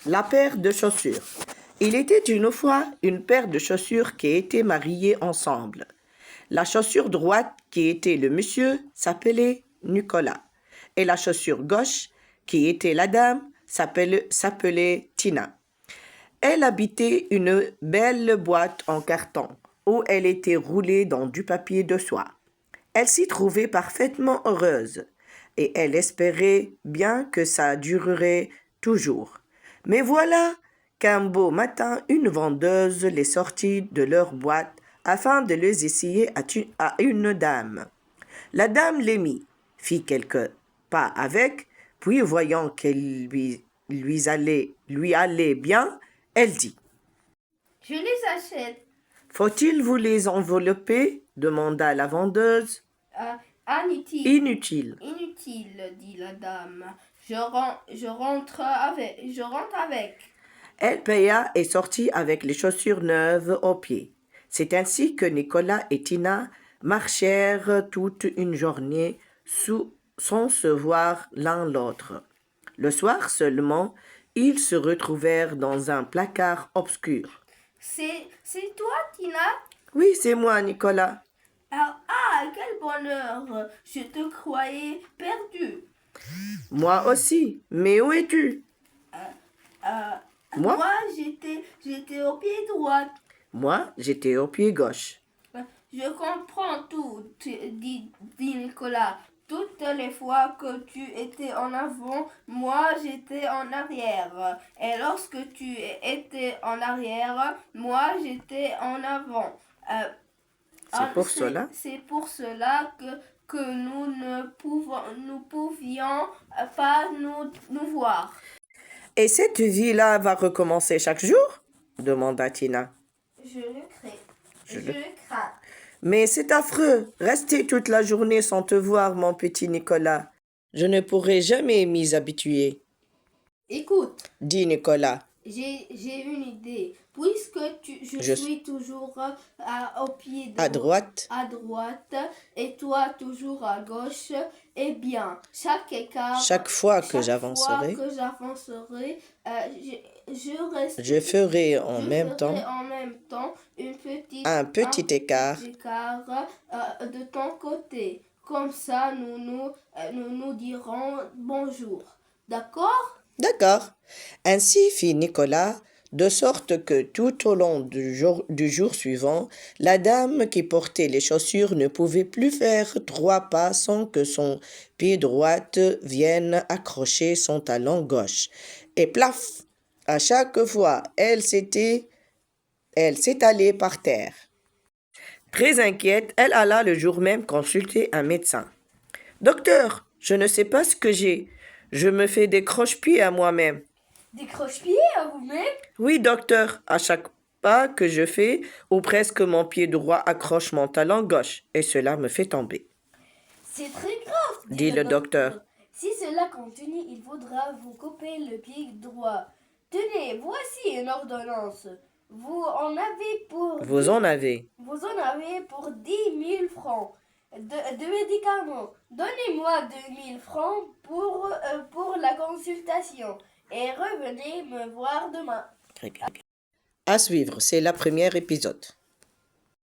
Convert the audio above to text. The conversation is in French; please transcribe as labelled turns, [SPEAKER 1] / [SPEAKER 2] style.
[SPEAKER 1] La paire de chaussures. Il était une fois une paire de chaussures qui étaient mariées ensemble. La chaussure droite, qui était le monsieur, s'appelait Nicolas. Et la chaussure gauche, qui était la dame, s'appelait Tina. Elle habitait une belle boîte en carton où elle était roulée dans du papier de soie. Elle s'y trouvait parfaitement heureuse et elle espérait bien que ça durerait toujours. Mais voilà qu'un beau matin, une vendeuse les sortit de leur boîte afin de les essayer à une dame. La dame les mit, fit quelques pas avec, puis voyant qu'elle lui allait bien, elle dit
[SPEAKER 2] « Je les achète. »
[SPEAKER 1] « Faut-il vous les envelopper ?» demanda la vendeuse.
[SPEAKER 2] Inutile.
[SPEAKER 1] Inutile.
[SPEAKER 2] Inutile, dit la dame. Je rentre avec.
[SPEAKER 1] Elle paya et sortit avec les chaussures neuves aux pieds. C'est ainsi que Nicolas et Tina marchèrent toute une journée sans se voir l'un l'autre. Le soir seulement, ils se retrouvèrent dans un placard obscur.
[SPEAKER 2] C'est toi, Tina?
[SPEAKER 1] Oui, c'est moi, Nicolas.
[SPEAKER 2] Quel bonheur! Je te croyais perdu.
[SPEAKER 1] Moi aussi, mais où es-tu?
[SPEAKER 2] Moi, j'étais au pied droit.
[SPEAKER 1] Moi, j'étais au pied gauche.
[SPEAKER 2] Je comprends tout, dit Nicolas. Toutes les fois que tu étais en avant, moi j'étais en arrière. Et lorsque tu étais en arrière, moi j'étais en avant. C'est pour cela que nous pouvions pas nous voir.
[SPEAKER 1] Et cette vie-là va recommencer chaque jour? Demanda Tina.
[SPEAKER 2] Je le crains.
[SPEAKER 1] Mais c'est affreux, rester toute la journée sans te voir, mon petit Nicolas. Je ne pourrai jamais m'y habituer.
[SPEAKER 2] Écoute,
[SPEAKER 1] dit Nicolas.
[SPEAKER 2] J'ai une idée. Puisque je suis toujours au pied
[SPEAKER 1] à droite
[SPEAKER 2] et toi toujours à gauche, eh bien,
[SPEAKER 1] chaque fois que j'avancerai, je ferai en même temps un petit écart
[SPEAKER 2] de ton côté. Comme ça, nous dirons bonjour. D'accord?
[SPEAKER 1] D'accord. Ainsi fit Nicolas, de sorte que tout au long du jour suivant, la dame qui portait les chaussures ne pouvait plus faire 3 pas sans que son pied droit vienne accrocher son talon gauche. Et plaf! À chaque fois, elle s'étalait par terre. Très inquiète, elle alla le jour même consulter un médecin. « Docteur, je ne sais pas ce que j'ai. Je me fais des croche-pieds à moi-même. »
[SPEAKER 2] Des croche-pieds à vous-même?
[SPEAKER 1] Oui, docteur. À chaque pas que je fais, ou presque mon pied droit accroche mon talon gauche, et cela me fait tomber.
[SPEAKER 2] C'est très grave,
[SPEAKER 1] dit le docteur.
[SPEAKER 2] Si cela continue, il faudra vous couper le pied droit. Tenez, voici une ordonnance. Vous en avez pour 10 000 francs de médicaments. Donnez-moi 2 000 francs pour la consultation et revenez me voir demain.
[SPEAKER 1] À suivre, c'est le premier épisode.